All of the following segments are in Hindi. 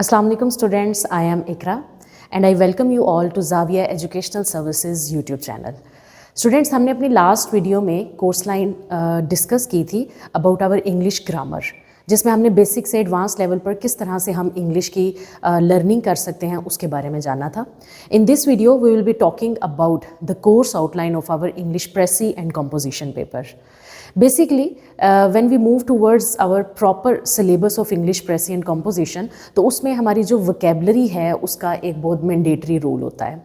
Assalamu alaikum students, I am Ikra and I welcome you all to Zavia Educational Services YouTube channel. Students, हमने अपनी लास्ट वीडियो में कोर्स लाइन डिस्कस की थी अबाउट आवर इंग्लिश ग्रामर, जिसमें हमने बेसिक से एडवांस लेवल पर किस तरह से हम इंग्लिश की लर्निंग कर सकते हैं उसके बारे में जानना था. In this video we will be talking about the course outline of our English precis and composition paper. Basically, when we move towards our proper syllabus of English Pressy and Composition, तो उसमें हमारी जो vocabulary है उसका एक बहुत mandatory role होता है.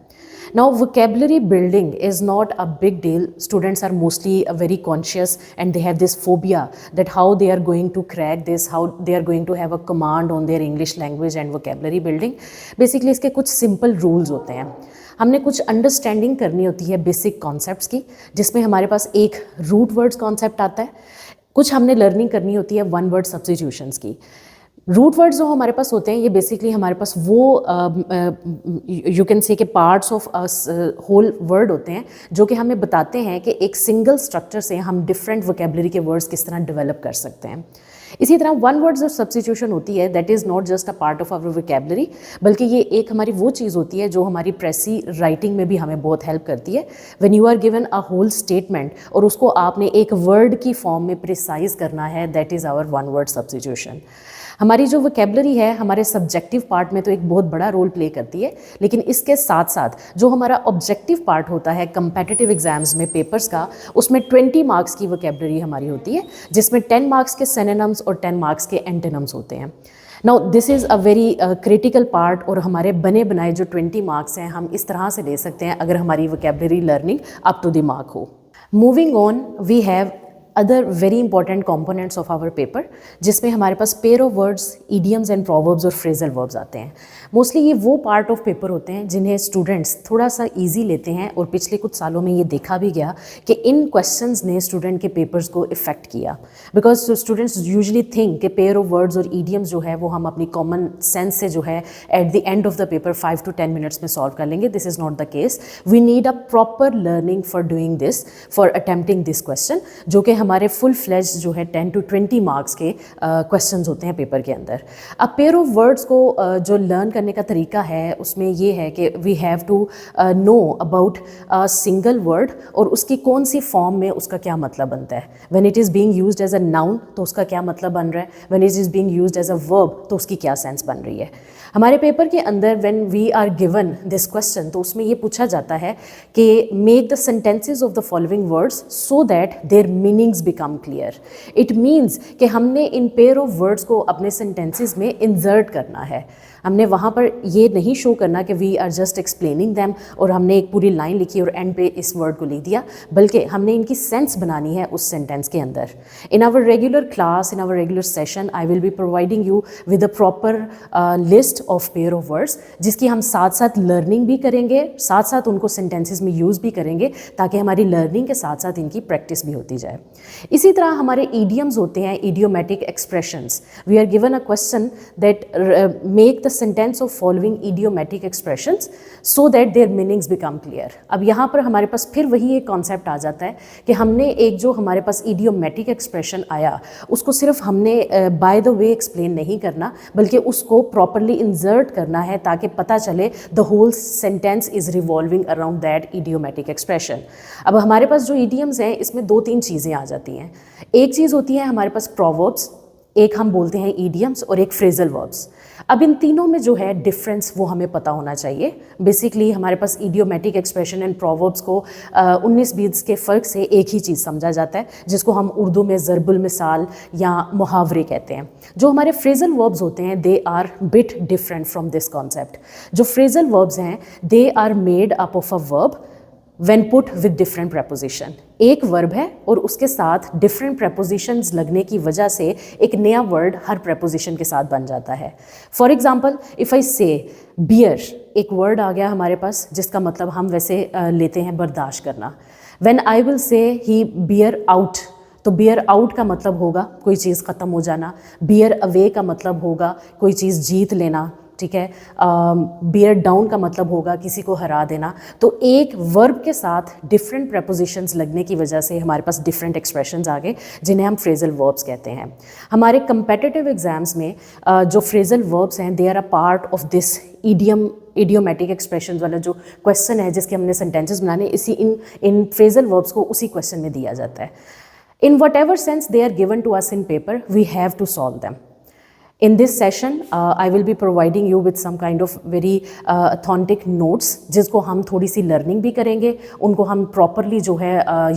Now, vocabulary building is not a big deal. Students are mostly very conscious and they have this phobia that how they are going to crack this, how they are going to have a command on their English language and vocabulary building. Basically, इसके कुछ simple rules होते हैं. हमने कुछ अंडरस्टैंडिंग करनी होती है बेसिक कॉन्सेप्ट्स की, जिसमें हमारे पास एक रूट वर्ड्स कॉन्सेप्ट आता है. कुछ हमने लर्निंग करनी होती है वन वर्ड सब्स्टिट्यूशंस की. रूट वर्ड्स जो हमारे पास होते हैं ये बेसिकली हमारे पास वो यू कैन से कि पार्ट्स ऑफ होल वर्ड होते हैं जो कि हमें बताते हैं कि एक सिंगल स्ट्रक्चर से हम डिफरेंट वोकेबलरी के वर्ड्स किस तरह डेवलप कर सकते हैं. इसी तरह वन वर्ड्स ऑफ सब्स्टिट्यूशन होती है, that is not just a part of our vocabulary, बल्कि ये एक हमारी वो चीज़ होती है जो हमारी प्रेसी राइटिंग में भी हमें बहुत हेल्प करती है. When you are given a whole statement और उसको आपने एक वर्ड की फॉर्म में प्रिसाइज करना है, that is hour one word substitution. हमारी जो वोकेबलरी है हमारे सब्जेक्टिव पार्ट में तो एक बहुत बड़ा रोल प्ले करती है, लेकिन इसके साथ साथ जो हमारा ऑब्जेक्टिव पार्ट होता है कंपेटिटिव एग्जाम्स में पेपर्स का, उसमें 20 मार्क्स की वोकेबलरी हमारी होती है, जिसमें 10 मार्क्स के सिनोनिम्स और 10 मार्क्स के एंटोनिम्स होते हैं. Now this is a very critical part, और हमारे बने बनाए जो 20 मार्क्स हैं हम इस तरह से ले सकते हैं अगर हमारी vocabulary learning up to the mark हो. Moving on, we have other very important components of our paper, जिसमें हमारे पास pair of words, idioms and proverbs और फ्रेजल वर्ब्स आते हैं. मोस्टली ये वो पार्ट ऑफ पेपर होते हैं जिन्हें स्टूडेंट्स थोड़ा सा इजी लेते हैं, और पिछले कुछ सालों में ये देखा भी गया कि इन क्वेश्चंस ने स्टूडेंट के पेपर्स को इफ़ेक्ट किया. बिकॉज स्टूडेंट्स यूजली थिंक कि पेयर ऑफ वर्ड्स और ईडियम्स जो है वो हम अपनी कॉमन सेंस से जो है at the end of the paper 5 to 10 minutes में सॉल्व कर लेंगे. This is not the case. We need a proper learning for doing this, for attempting this question, जो कि हमारे फुल फ्लेज जो है 10 to 20 मार्क्स के क्वेश्चंस होते हैं पेपर के अंदर. अब पेयर ऑफ वर्ड्स को जो लर्न करने का तरीका है उसमें ये है कि we have to know about a single word और उसकी कौन सी फॉर्म में उसका क्या मतलब बनता है. When it is being used as a noun तो उसका क्या मतलब बन रहा है, when it is being used as a verb तो उसकी क्या सेंस बन रही है. हमारे पेपर के अंदर when we are given this question तो उसमें ये पूछा जाता है कि make the sentences of the following words so that their meanings become clear. It means कि हमने इन पेयर ऑफ वर्ड्स को अपने सेंटेंसेस में इंसर्ट करना है. हमने वहाँ पर ये नहीं शो करना कि we are just explaining them और हमने एक पूरी लाइन लिखी और एंड पे इस वर्ड को लिख दिया, बल्कि हमने इनकी सेंस बनानी है उस सेंटेंस के अंदर. In our regular class, in our regular session, I will be providing you with a proper list of pair of words, जिसकी हम साथ साथ लर्निंग भी करेंगे, साथ साथ उनको सेंटेंसेस में यूज़ भी करेंगे, ताकि हमारी लर्निंग के साथ साथ इनकी प्रैक्टिस भी होती जाए. इसी तरह हमारे ईडियम्स होते हैं, idiomatic expressions. We are given a question that make the sentence of following idiomatic expressions so that their meanings become clear. अब यहाँ पर हमारे पास फिर वही एक कॉन्सेप्ट आ जाता है कि हमने एक जो हमारे पास इडियोमेटिक एक्सप्रेशन आया उसको सिर्फ हमने बाय द वे एक्सप्लेन नहीं करना, बल्कि उसको प्रॉपरली इंसर्ट करना है ताकि पता चले the whole sentence is revolving around that idiomatic expression. अब हमारे पास जो इडियम्स हैं इसमें 2-3 चीज़ें आ जाती हैं. एक चीज़ होती है हमारे पास प्रोवर्ब्स, एक हम बोलते हैं ईडियम्स और एक फ्रेजल वर्ब्स. अब इन तीनों में जो है डिफरेंस वो हमें पता होना चाहिए. बेसिकली हमारे पास इडियोमेटिक एक्सप्रेशन एंड प्रोवर्ब्स को 19-20 के फ़र्क से एक ही चीज़ समझा जाता है, जिसको हम उर्दू में ज़रबुल मिसाल या मुहावरे कहते हैं. जो हमारे फ्रेजल वर्ब्स होते हैं they are bit different from this concept. जो फ्रेजल वर्ब्स हैं they are made up of a verb when put with different preposition. एक वर्ब है और उसके साथ डिफरेंट prepositions लगने की वजह से एक नया वर्ड हर preposition के साथ बन जाता है. फॉर एग्जाम्पल, इफ़ आई से बियर, एक वर्ड आ गया हमारे पास जिसका मतलब हम वैसे लेते हैं बर्दाश्त करना. When I will say he bear out, तो बियर आउट का मतलब होगा कोई चीज़ ख़त्म हो जाना. बियर अवे का मतलब होगा कोई चीज़ जीत लेना. ठीक है, बियर डाउन का मतलब होगा किसी को हरा देना। तो एक वर्ब के साथ डिफरेंट प्रपोजिशंस लगने की वजह से हमारे पास डिफरेंट एक्सप्रेशंस आ गए जिन्हें हम फ्रेजल वर्ब्स कहते हैं। हमारे कंपेटिटिव एग्जाम्स में जो फ्रेजल वर्ब्स हैं they are a part of this idiomatic expressions वाला जो क्वेश्चन है जिसके हमने सेंटेंसेस बनाने, इसी इन फ्रेजल वर्ब्स को उसी क्वेश्चन में दिया जाता है। In whatever sense they are given to us in paper, we have to solve them. In this session, I will be providing you with some kind of very authentic notes जिसको हम थोड़ी सी लर्निंग भी करेंगे, उनको हम प्रॉपरली जो है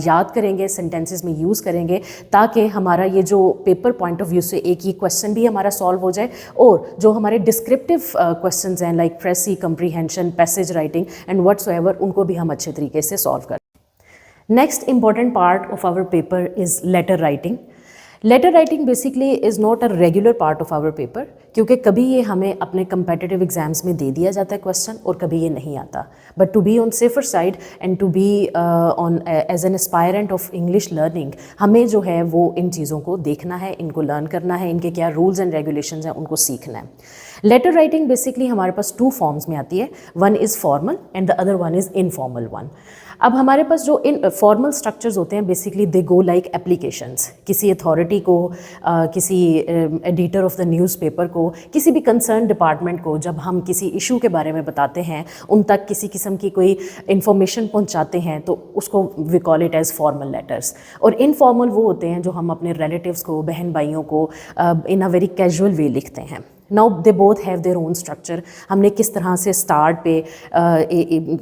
याद करेंगे, सेंटेंसेस में यूज़ करेंगे, ताकि हमारा ये जो पेपर पॉइंट ऑफ व्यू से एक ये क्वेश्चन भी हमारा सॉल्व हो जाए, और जो हमारे डिस्क्रिप्टिव क्वेश्चंस हैं like precis, comprehension, passage writing and whatsoever, उनको भी हम अच्छे तरीके से सॉल्व करें। Next important part of our paper is letter writing. Letter writing basically is not a regular part of our paper, क्योंकि कभी ये हमें अपने कंपेटिटिव एग्जाम्स में दे दिया जाता है क्वेश्चन और कभी ये नहीं आता। But to be on safer side and to be on as an aspirant of English learning, हमें जो है वो इन चीज़ों को देखना है, इनको लर्न करना है, इनके क्या रूल्स एंड रेगुलेशंस हैं उनको सीखना है। लेटर राइटिंग बेसिकली हमारे पास 2 फॉर्म्स में आती है, one is formal and the other one is informal one. अब हमारे पास जो इन फॉर्मल स्ट्रक्चर्स होते हैं basically they go like applications, किसी अथॉरिटी को, किसी एडिटर ऑफ द न्यूज़पेपर को, किसी भी कंसर्न डिपार्टमेंट को जब हम किसी इशू के बारे में बताते हैं, उन तक किसी किस्म की कोई इन्फॉर्मेशन पहुंचाते हैं, तो उसको we call it as formal letters. और इनफॉर्मल वो होते हैं जो हम अपने रिलेटिव्स को, बहन भाइयों को इन अ वेरी कैजुअल वे लिखते हैं। Now they both have their own structure. हमने किस तरह से स्टार्ट पे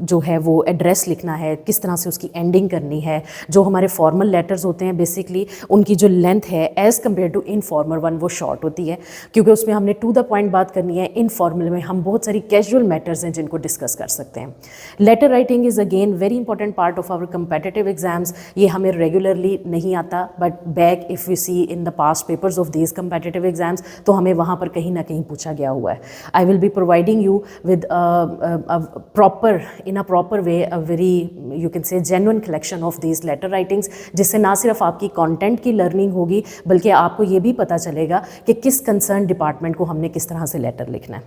जो है वो एड्रेस लिखना है, किस तरह से उसकी एंडिंग करनी है। जो हमारे फॉर्मल लेटर्स होते हैं बेसिकली उनकी जो लेंथ है as compare to informal one वो शॉर्ट होती है, क्योंकि उसमें हमने टू द पॉइंट बात करनी है। इनफॉर्मल में हम बहुत सारी कैजुअल मैटर्स हैं जिनको डिस्कस कर सकते हैं। Letter writing is again very important part of our competitive exams. ये हमें रेगुलरली नहीं आता, but back if you see in the past papers of these competitive exams, तो हमें वहाँ पर कहीं ना कहीं पूछा गया हुआ है। I will be providing you with proper in a proper way a very you can say genuine collection of these letter writings, जिससे ना सिर्फ आपकी कंटेंट की लर्निंग होगी बल्कि आपको ये भी पता चलेगा कि किस कंसर्न डिपार्टमेंट को हमने किस तरह से लेटर लिखना है।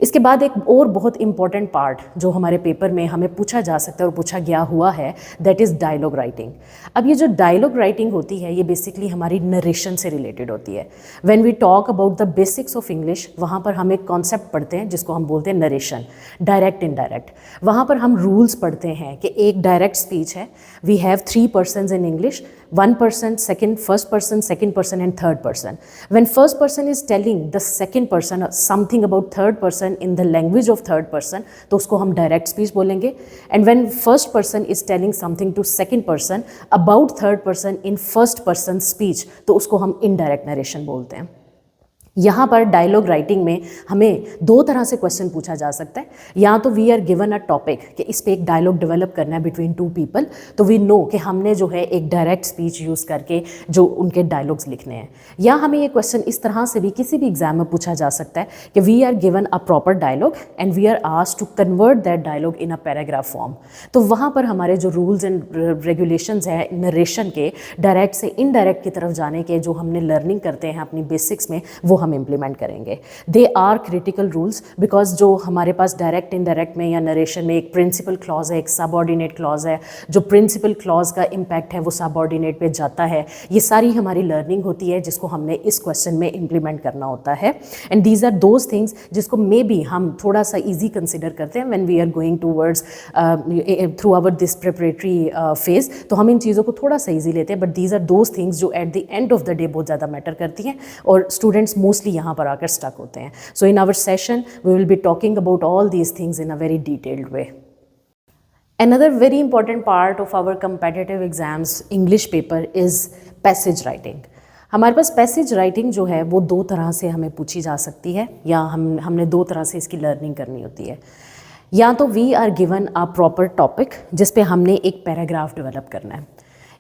इसके बाद एक और बहुत इंपॉर्टेंट पार्ट जो हमारे पेपर में हमें पूछा जा सकता है और पूछा गया हुआ है, दैट इज़ डायलॉग राइटिंग। अब ये जो डायलॉग राइटिंग होती है ये बेसिकली हमारी नरेशन से रिलेटेड होती है। When we talk about the basics of English, वहाँ पर हम एक कॉन्सेप्ट पढ़ते हैं जिसको हम बोलते हैं नरेशन, डायरेक्ट इनडायरेक्ट। वहाँ पर हम रूल्स पढ़ते हैं कि एक डायरेक्ट स्पीच है, we have 3 persons in English, 1 person, first person, second person and third person. When first person is telling the second person something about third person in the language of third person, तो उसको हम direct speech बोलेंगे। And when first person is telling something to second person about third person in first person speech, तो उसको हम indirect narration बोलते हैं। यहाँ पर डायलॉग राइटिंग में हमें 2 तरह से क्वेश्चन पूछा जा सकता है। या तो we are given a topic कि इस पे एक डायलॉग डेवलप करना है बिटवीन 2 पीपल, तो वी नो कि हमने जो है एक डायरेक्ट स्पीच यूज़ करके जो उनके डायलॉग्स लिखने हैं। या हमें ये क्वेश्चन इस तरह से भी किसी भी एग्जाम में पूछा जा सकता है कि we are given a proper dialogue and we are asked to convert that dialogue in a paragraph form. तो वहाँ पर हमारे जो रूल्स एंड रेगुलेशंस हैं नरेशन के, डायरेक्ट से इनडायरेक्ट की तरफ जाने के, जो हमने लर्निंग करते हैं अपनी बेसिक्स में, वो हम इम्प्लीमेंट करेंगे। They are critical rules because जो हमारे पास डायरेक्ट इनडायरेक्ट में या नरेशन में एक प्रिंसिपल क्लॉज है, एक सबऑर्डिनेट क्लॉज है, जो प्रिंसिपल क्लॉज का इम्पैक्ट है वो सबऑर्डिनेट पे जाता है। ये सारी हमारी लर्निंग होती है जिसको हमने इस क्वेश्चन में इम्प्लीमेंट करना होता है। And these are those things जिसको मे बी हम थोड़ा सा ईजी कंसिडर करते हैं when we are going towards through our this preparatory phase. तो हम इन चीज़ों को थोड़ा सा ईजी लेते हैं, but these are those things जो at the end of the day बहुत ज़्यादा मैटर करती हैं और स्टूडेंट्स मोस्टली यहाँ पर आकर स्टक होते हैं। So in our session we will be talking about all these things in a very detailed way. Another very important part of our competitive exams English paper is passage writing. हमारे पास पैसेज राइटिंग जो है वो 2 तरह से हमें पूछी जा सकती है या हमने 2 तरह से इसकी लर्निंग करनी होती है। या तो we are given a proper topic जिस पे हमने एक पैराग्राफ डेवलप करना है।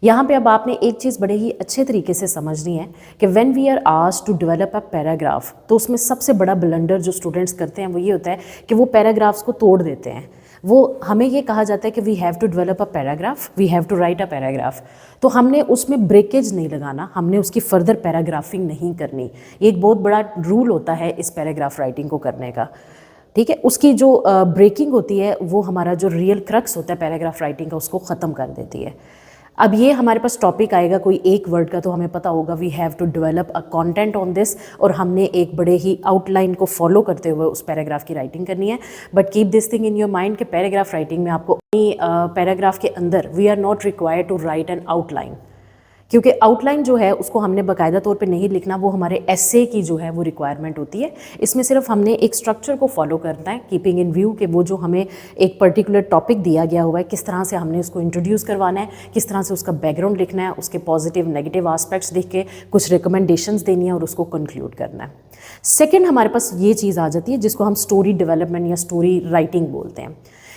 यहाँ पे अब आपने एक चीज़ बड़े ही अच्छे तरीके से समझनी है कि when we are asked to develop a paragraph, तो उसमें सबसे बड़ा ब्लंडर जो स्टूडेंट्स करते हैं वो ये होता है कि वो पैराग्राफ्स को तोड़ देते हैं। वो हमें ये कहा जाता है कि we have to develop a paragraph, we have to write a paragraph, तो हमने उसमें ब्रेकेज नहीं लगाना, हमने उसकी फर्दर पैराग्राफिंग नहीं करनी। ये एक बहुत बड़ा रूल होता है इस पैराग्राफ राइटिंग को करने का। ठीक है, उसकी जो ब्रेकिंग होती है वो हमारा जो रियल क्रक्स होता है पैराग्राफ राइटिंग का उसको ख़त्म कर देती है। अब ये हमारे पास टॉपिक आएगा कोई एक वर्ड का, तो हमें पता होगा we have to develop a content on this, और हमने एक बड़े ही आउटलाइन को फॉलो करते हुए उस पैराग्राफ की राइटिंग करनी है। But keep this thing in your mind कि पैराग्राफ राइटिंग में आपको पैराग्राफ के अंदर we are not required to write an outline, क्योंकि आउटलाइन जो है उसको हमने बाकायदा तौर पे नहीं लिखना, वो हमारे एसे की जो है वो रिक्वायरमेंट होती है। इसमें सिर्फ हमने एक स्ट्रक्चर को फॉलो करना है, कीपिंग इन व्यू कि वो जो हमें एक पर्टिकुलर टॉपिक दिया गया हुआ है किस तरह से हमने उसको इंट्रोड्यूस करवाना है, किस तरह से उसका बैकग्राउंड लिखना है, उसके पॉजिटिव नेगेटिव आस्पेक्ट्स लिख के कुछ रिकमेंडेशंस देनी है और उसको कंक्लूड करना है। सेकेंड हमारे पास ये चीज़ आ जाती है जिसको हम स्टोरी डेवलपमेंट या स्टोरी राइटिंग बोलते हैं।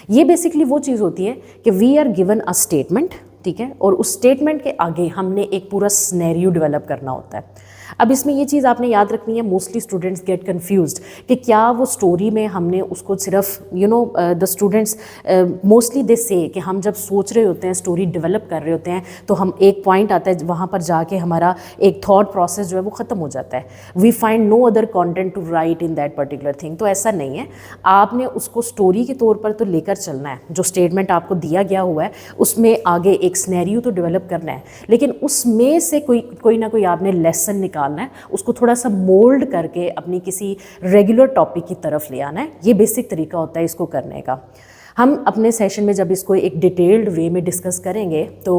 ये बेसिकली वो चीज़ होती है कि we are given a statement, ठीक है, और उस स्टेटमेंट के आगे हमने एक पूरा सिनेरियो डेवलप करना होता है। अब इसमें ये चीज़ आपने याद रखनी है, मोस्टली स्टूडेंट्स गेट कंफ्यूज्ड कि क्या वो स्टोरी में हमने उसको सिर्फ द स्टूडेंट्स मोस्टली दे से कि हम जब सोच रहे होते हैं, स्टोरी डेवलप कर रहे होते हैं, तो हम एक पॉइंट आता है वहाँ पर जाके हमारा एक थॉट प्रोसेस जो है वो ख़त्म हो जाता है, we find no other content to write in that particular thing. तो ऐसा नहीं है, आपने उसको स्टोरी के तौर पर तो लेकर चलना है, जो स्टेटमेंट आपको दिया गया हुआ है उसमें आगे एक सिनेरियो तो डेवलप करना है, लेकिन उसमें से कोई ना कोई आपने लेसन निकालना है, उसको थोड़ा सा मोल्ड करके अपनी किसी रेगुलर टॉपिक की तरफ ले आना है। ये बेसिक तरीका होता है इसको करने का। हम अपने सेशन में जब इसको एक डिटेल्ड वे में डिस्कस करेंगे तो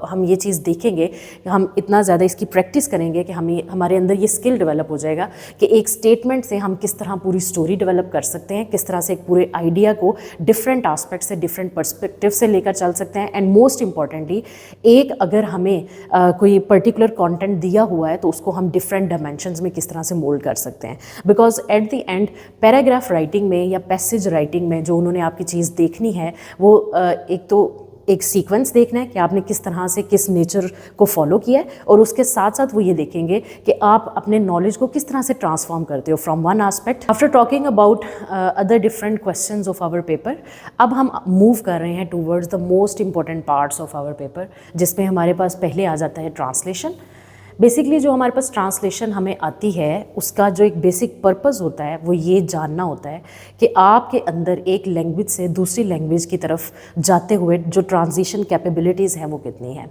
हम ये चीज़ देखेंगे कि हम इतना ज़्यादा इसकी प्रैक्टिस करेंगे कि हमारे अंदर ये स्किल डेवलप हो जाएगा कि एक स्टेटमेंट से हम किस तरह पूरी स्टोरी डेवलप कर सकते हैं, किस तरह से एक पूरे आइडिया को डिफरेंट आस्पेक्ट से, डिफरेंट पर्सपेक्टिव से लेकर चल सकते हैं। एंड मोस्ट इम्पॉर्टेंटली, एक अगर हमें कोई पर्टिकुलर कॉन्टेंट दिया हुआ है तो उसको हम डिफरेंट डायमेंशंस में किस तरह से मोल्ड कर सकते हैं। Because at the and paragraph writing में या पैसेज राइटिंग में जो उन्होंने आपकी चीज़ देखनी है वो एक तो एक सीक्वेंस देखना है कि आपने किस तरह से किस नेचर को फॉलो किया है, और उसके साथ साथ वो ये देखेंगे कि आप अपने नॉलेज को किस तरह से ट्रांसफॉर्म करते हो from one aspect. After talking about other different questions of our paper, अब हम मूव कर रहे हैं towards the most important parts of our paper, जिसमें हमारे पास पहले आ जाता है ट्रांसलेशन। बेसिकली जो हमारे पास ट्रांसलेशन हमें आती है उसका जो एक बेसिक पर्पस होता है वो ये जानना होता है कि आपके अंदर एक लैंग्वेज से दूसरी लैंग्वेज की तरफ जाते हुए जो ट्रांजिशन कैपेबिलिटीज़ हैं वो कितनी है।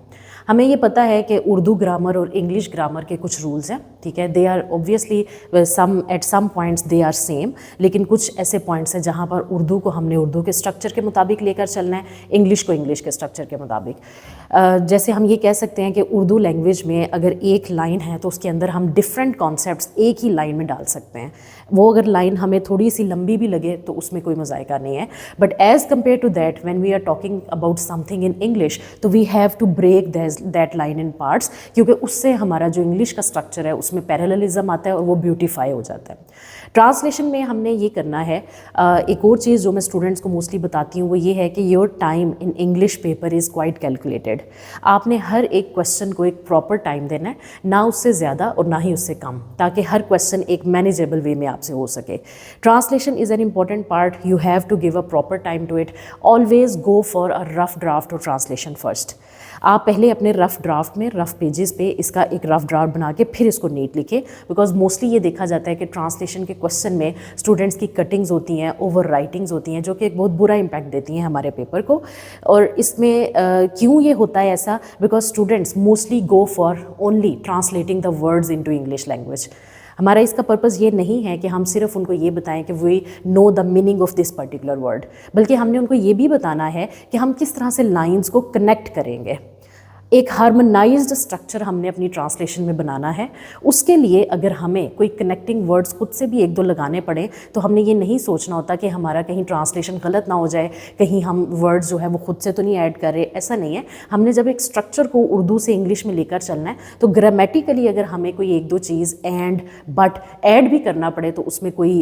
हमें ये पता है कि उर्दू ग्रामर और इंग्लिश ग्रामर के कुछ रूल्स हैं, ठीक है, they are obviously at some points they are same, लेकिन कुछ ऐसे पॉइंट्स हैं जहाँ पर उर्दू को हमने उर्दू के स्ट्रक्चर के मुताबिक लेकर चलना है, इंग्लिश को इंग्लिश के स्ट्रक्चर के मुताबिक। जैसे हम ये कह सकते हैं कि उर्दू लैंग्वेज में अगर एक लाइन है तो उसके अंदर हम डिफरेंट कॉन्सेप्ट्स एक ही लाइन में डाल सकते हैं। वो अगर लाइन हमें थोड़ी सी लंबी भी लगे तो उसमें कोई मज़ायका नहीं है, but as compare to that when we are talking about something in English तो we have to break that line in parts, क्योंकि उससे हमारा जो इंग्लिश का स्ट्रक्चर है उसमें पैरेललिज्म आता है और वो ब्यूटीफाई हो जाता है। ट्रांसलेशन में हमने ये करना है, एक और चीज़ जो मैं स्टूडेंट्स को मोस्टली बताती हूँ वो ये है कि your time in English paper is quite calculated. आपने हर एक क्वेश्चन को एक प्रॉपर टाइम देना है, ना उससे ज़्यादा और ना ही उससे कम, ताकि हर क्वेश्चन एक मैनेजेबल वे में आपसे हो सके। Translation is an important part, you have to give a proper time to it. Always go for a rough draft और ट्रांसलेशन फर्स्ट। आप पहले अपने रफ ड्राफ्ट में, रफ पेजेस पे इसका एक रफ ड्राफ्ट बना के फिर इसको नीट लिखें, बिकॉज मोस्टली ये देखा जाता है कि ट्रांसलेशन के क्वेश्चन में स्टूडेंट्स की कटिंग्स होती हैं, ओवर राइटिंग्स होती हैं, जो कि एक बहुत बुरा इम्पैक्ट देती हैं हमारे पेपर को। और इसमें क्यों ये होता है ऐसा, because students mostly go for only translating the words into English language. हमारा इसका पर्पज़ ये नहीं है कि हम सिर्फ उनको ये बताएं कि we know the meaning of this particular word, बल्कि हमने उनको ये भी बताना है कि हम किस तरह से लाइंस को कनेक्ट करेंगे। एक हार्मोनाइज्ड स्ट्रक्चर हमने अपनी ट्रांसलेशन में बनाना है। उसके लिए अगर हमें कोई कनेक्टिंग वर्ड्स खुद से भी एक दो लगाने पड़े तो हमने ये नहीं सोचना होता कि हमारा कहीं ट्रांसलेशन गलत ना हो जाए, कहीं हम वर्ड्स जो है वो खुद से तो नहीं ऐड कर रहे, ऐसा नहीं है। हमने जब एक स्ट्रक्चर को उर्दू से इंग्लिश में लेकर चलना है तो ग्रामेटिकली अगर हमें कोई एक दो चीज़ एंड बट ऐड भी करना पड़े तो उसमें कोई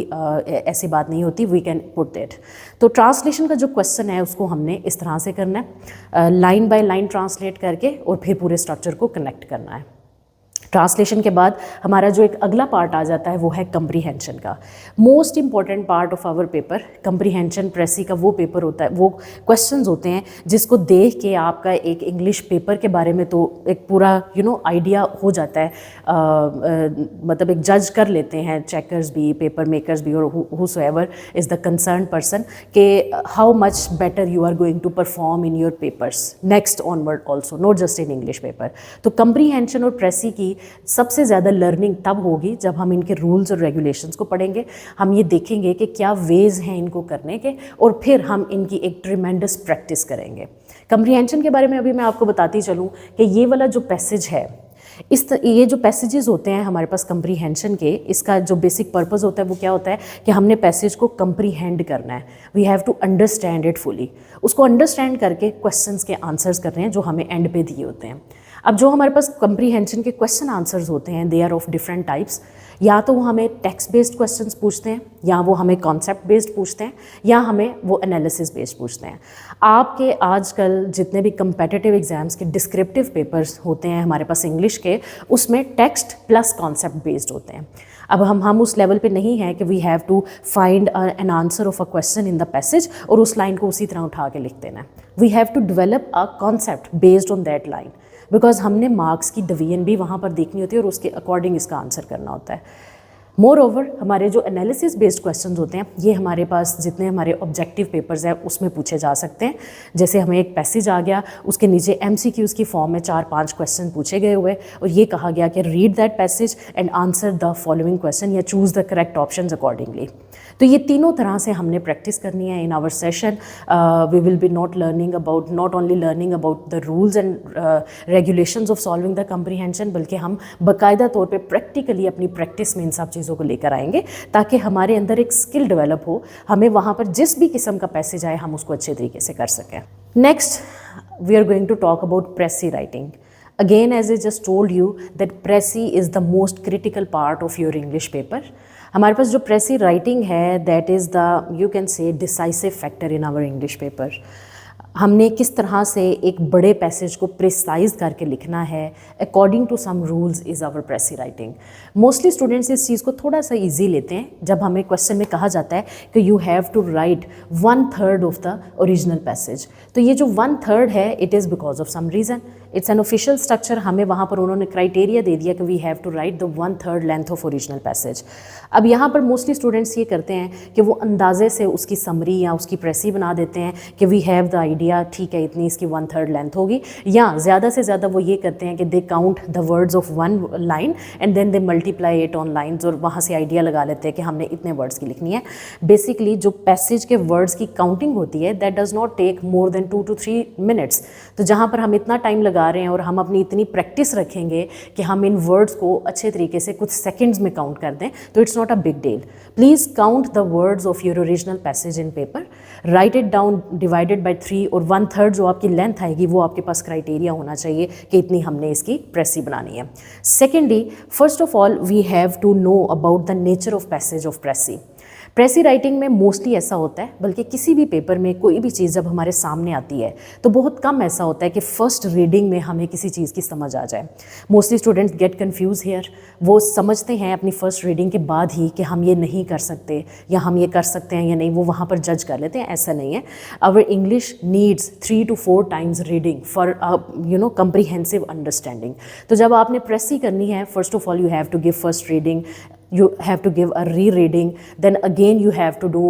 ऐसी बात नहीं होती, वी कैन पुट दैट। तो ट्रांसलेशन का जो क्वेश्चन है उसको हमने इस तरह से करना है, लाइन बाय लाइन ट्रांसलेट करके और फिर पूरे स्ट्रक्चर को कनेक्ट करना है। ट्रांसलेशन के बाद हमारा जो एक अगला पार्ट आ जाता है वो है कंप्रीहेंशन का। Most important part of our paper comprehension precis का वो पेपर होता है, वो क्वेश्चंस होते हैं जिसको देख के आपका एक इंग्लिश पेपर के बारे में तो एक पूरा आइडिया हो जाता है। मतलब एक जज कर लेते हैं चेकर्स भी, पेपर मेकर्स भी, और whosoever is the concern person के how much better you are going to perform in your papers next onward also, not just in English paper. तो कंप्रीहेंशन और प्रेसी की सबसे ज़्यादा लर्निंग तब होगी जब हम इनके रूल्स और रेगुलेशंस को पढ़ेंगे। हम ये देखेंगे कि क्या वेज हैं इनको करने के, और फिर हम इनकी एक ट्रिमेंडस प्रैक्टिस करेंगे। कंप्रीहेंशन के बारे में अभी मैं आपको बताती चलूँ कि ये वाला जो पैसेज है, ये जो पैसेजेस होते हैं हमारे पास कंप्रीहेंशन के, इसका जो बेसिक पर्पस होता है वो क्या होता है कि हमने पैसेज को कंप्रीहेंड करना है। We have to understand it fully. उसको अंडरस्टैंड करके क्वेश्चंस के आंसर्स कर रहे हैं जो हमें एंड पे दिए होते हैं। अब जो हमारे पास कंप्रीहेंशन के क्वेश्चन आंसर्स होते हैं, they are of different types. या तो वो हमें टेक्स्ट बेस्ड क्वेश्चंस पूछते हैं, या वो हमें कॉन्सेप्ट बेस्ड पूछते हैं, या हमें वो एनालिसिस बेस्ड पूछते हैं। आपके आजकल जितने भी कंपेटिटिव एग्जाम्स के डिस्क्रिप्टिव पेपर्स होते हैं हमारे पास इंग्लिश के, उसमें टेक्स्ट प्लस कॉन्सेप्ट बेस्ड होते हैं। अब हम उस लेवल पे नहीं हैं कि we have to find an answer of a question in the passage और उस लाइन को उसी तरह उठा के लिख देना है। We have to develop a concept based on that line, because हमने मार्क्स की डिवीजन भी वहाँ पर देखनी होती है और उसके अकॉर्डिंग इसका आंसर करना होता है। मोर ओवर हमारे जो एनालिसिस बेस्ड क्वेश्चंस होते हैं, ये हमारे पास जितने हमारे ऑब्जेक्टिव पेपर्स हैं उसमें पूछे जा सकते हैं। जैसे हमें एक पैसेज आ गया, उसके नीचे MCQs की फॉर्म में 4-5 क्वेश्चन पूछे गए हुए, और ये कहा गया कि read that passage and answer the following question, या choose the correct option accordingly. तो ये तीनों तरह से हमने प्रैक्टिस करनी है in our session. We will be not only learning about the rules and regulations of solving the comprehension, बल्कि हम बाकायदा तौर पे प्रैक्टिकली अपनी प्रैक्टिस में इन सब चीज़ों को लेकर आएंगे, ताकि हमारे अंदर एक स्किल डेवलप हो। हमें वहाँ पर जिस भी किस्म का पैसेज आए हम उसको अच्छे तरीके से कर सकें। Next we are going to talk about precis writing. Again, as I just told you that Pressy is the most critical part of your English paper. हमारे पास जो प्रेसी राइटिंग है, that is the, you can say, decisive factor in our English paper. हमने किस तरह से एक बड़े पैसेज को प्रिसाइज करके लिखना है according to some rules is our precis writing. Mostly students इस चीज़ को थोड़ा सा इजी लेते हैं जब हमें क्वेश्चन में कहा जाता है कि you have to write 1/3 of the original passage. तो ये जो 1/3 है, it is because of some reason, it's an official structure. हमें वहाँ पर उन्होंने क्राइटेरिया दे दिया कि we have to write the 1/3 length of original passage. अब यहाँ पर मोस्टली स्टूडेंट्स ये करते हैं कि वो अंदाजे से उसकी समरी या उसकी प्रेसी बना देते हैं कि वी हैव द आइडिया, ठीक है इतनी इसकी 1/3 लेंथ होगी, या ज़्यादा से ज़्यादा वो ये करते हैं कि they count the words of one line and then they multiply it on lines, और वहाँ से आइडिया लगा लेते हैं कि हमने इतने वर्ड्स की लिखनी है। बेसिकली जो पैसेज के वर्ड्स की काउंटिंग होती है, that does not take more than 2 to 3 minutes. तो जहाँ पर हम इतना टाइम लगा रहे हैं और हम अपनी इतनी प्रैक्टिस रखेंगे कि हम इन वर्ड्स को अच्छे तरीके से कुछ सेकेंड्स में काउंट कर दें, तो it's not a big deal. Please count the words of your original passage in paper, right it down divided by 3, और 1/3 जो आपकी लेंथ आएगी वो आपके पास क्राइटेरिया होना चाहिए कि इतनी हमने इसकी प्रेसी बनानी है। Secondly, first of all we have to know about the nature of passage of precis. Precis writing में मोस्टली ऐसा होता है, बल्कि किसी भी पेपर में कोई भी चीज़ जब हमारे सामने आती है तो बहुत कम ऐसा होता है कि फ़र्स्ट रीडिंग में हमें किसी चीज़ की समझ आ जाए। Mostly students get confuse here. वो समझते हैं अपनी फ़र्स्ट रीडिंग के बाद ही कि हम ये नहीं कर सकते या हम ये कर सकते हैं या नहीं, वो वहाँ पर जज कर लेते हैं। ऐसा नहीं है। Our English needs 3 to 4 times reading for comprehensive understanding. तो जब आपने प्रेसी करनी है, first of all you have to give first reading, you have to give a re-reading, then again you have to do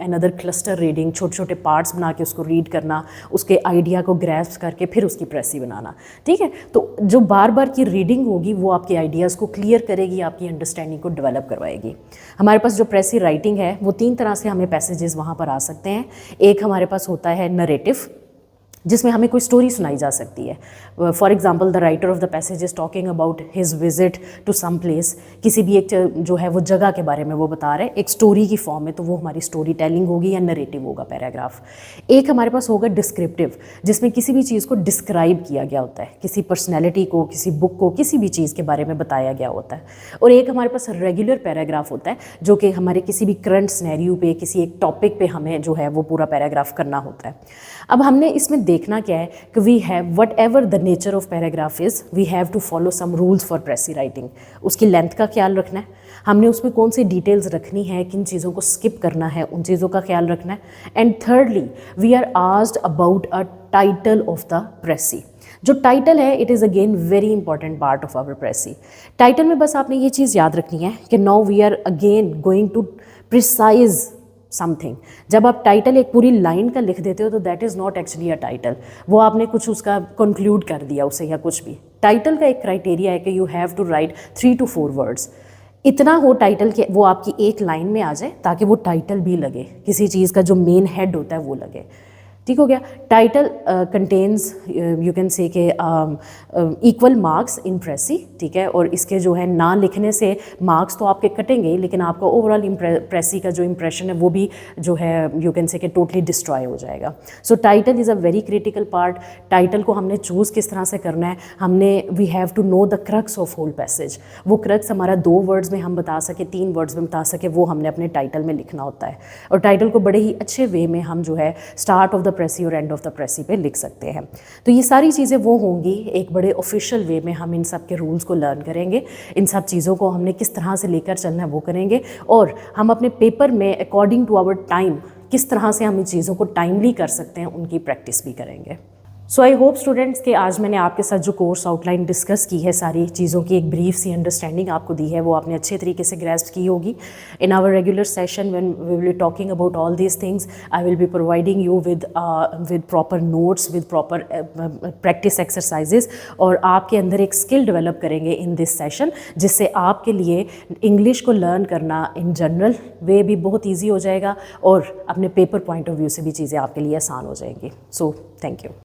another cluster reading, छोटे छोटे पार्ट्स बना के उसको रीड करना, उसके आइडिया को ग्रैस्प करके फिर उसकी प्रेसी बनाना। ठीक है, तो जो बार बार की रीडिंग होगी वो आपके आइडियाज़ को क्लियर करेगी, आपकी अंडरस्टैंडिंग को डेवलप करवाएगी। हमारे पास जो प्रेसी राइटिंग है वो 3 तरह से हमें पैसेजेस वहाँ पर आ सकते हैं। एक हमारे पास होता है नरेटिव, जिसमें हमें कोई स्टोरी सुनाई जा सकती है। For example, the writer of the passage is talking about his visit to some place, किसी भी एक जो है वो जगह के बारे में वो बता रहे हैं एक स्टोरी की फॉर्म में, तो वो हमारी स्टोरी टेलिंग होगी या नरेटिव होगा पैराग्राफ। एक हमारे पास होगा डिस्क्रिप्टिव, जिसमें किसी भी चीज़ को डिस्क्राइब किया गया होता है, किसी पर्सनैलिटी को, किसी बुक को, किसी भी चीज़ के बारे में बताया गया होता है। और एक हमारे पास रेगुलर पैराग्राफ होता है, जो कि हमारे किसी भी करंट सिनेरियो पे, किसी एक टॉपिक पे हमें जो है वो पूरा पैराग्राफ करना होता है। अब हमने इसमें देखना क्या है कि we have whatever the nature of paragraph is, we have to follow some rules for precis writing. उसकी लेंथ का ख्याल रखना है, हमने उसमें कौन सी डिटेल्स रखनी है, किन चीज़ों को स्किप करना है, उन चीज़ों का ख्याल रखना है। And thirdly we are asked about a title of the precis. जो टाइटल है it is again very important part of our precis. Title में बस आपने ये चीज़ याद रखनी है कि now we are again going to precise something. जब आप टाइटल एक पूरी लाइन का लिख देते हो तो that is not actually a title, वो आपने कुछ उसका कंक्लूड कर दिया उसे या कुछ भी। टाइटल का एक क्राइटेरिया है कि you have to write 3 to 4 words. इतना हो टाइटल के वो आपकी एक लाइन में आ जाए ताकि वो टाइटल भी लगे, किसी चीज़ का जो मेन हेड होता है वो लगे। ठीक हो गया। टाइटल कंटेन्स यू कैन से के इक्वल मार्क्स इन प्रेसी, ठीक है। और इसके जो है ना लिखने से मार्क्स तो आपके कटेंगे लेकिन आपका ओवरऑल प्रेसी का जो इम्प्रेशन है वो भी जो है यू कैन से के टोटली डिस्ट्रॉय हो जाएगा। So title is a very critical part. Title को हमने चूज़ किस तरह से करना है, हमने we have to know the crux of whole passage. वो क्रक्स हमारा 2 वर्ड्स में हम बता सके, 3 वर्ड्स में बता सके, वो हमने अपने टाइटल में लिखना होता है। और टाइटल को बड़े ही अच्छे वे में हम जो है स्टार्ट ऑफ द प्रेसी और एंड ऑफ द प्रेसी पे लिख सकते हैं। तो ये सारी चीज़ें वो होंगी, एक बड़े ऑफिशियल वे में हम इन सब के रूल्स को लर्न करेंगे, इन सब चीज़ों को हमने किस तरह से लेकर चलना है वो करेंगे, और हम अपने पेपर में अकॉर्डिंग टू आवर टाइम किस तरह से हम इन चीज़ों को टाइमली कर सकते हैं उनकी प्रैक्टिस भी करेंगे। सो आई होप स्टूडेंट्स कि आज मैंने आपके साथ जो कोर्स आउटलाइन डिस्कस की है, सारी चीज़ों की एक ब्रीफ सी अंडरस्टैंडिंग आपको दी है, वो आपने अच्छे तरीके से ग्रैस्प की होगी। In our regular session when we will be talking about all these things, I will be providing you with proper notes, with proper practice exercises, और आपके अंदर एक स्किल डेवलप करेंगे इन दिस सेशन, जिससे आपके लिए इंग्लिश को लर्न करना इन जनरल वे भी बहुत ईजी हो जाएगा और अपने पेपर पॉइंट ऑफ व्यू से भी चीज़ें आपके लिए आसान हो जाएंगी। So thank you.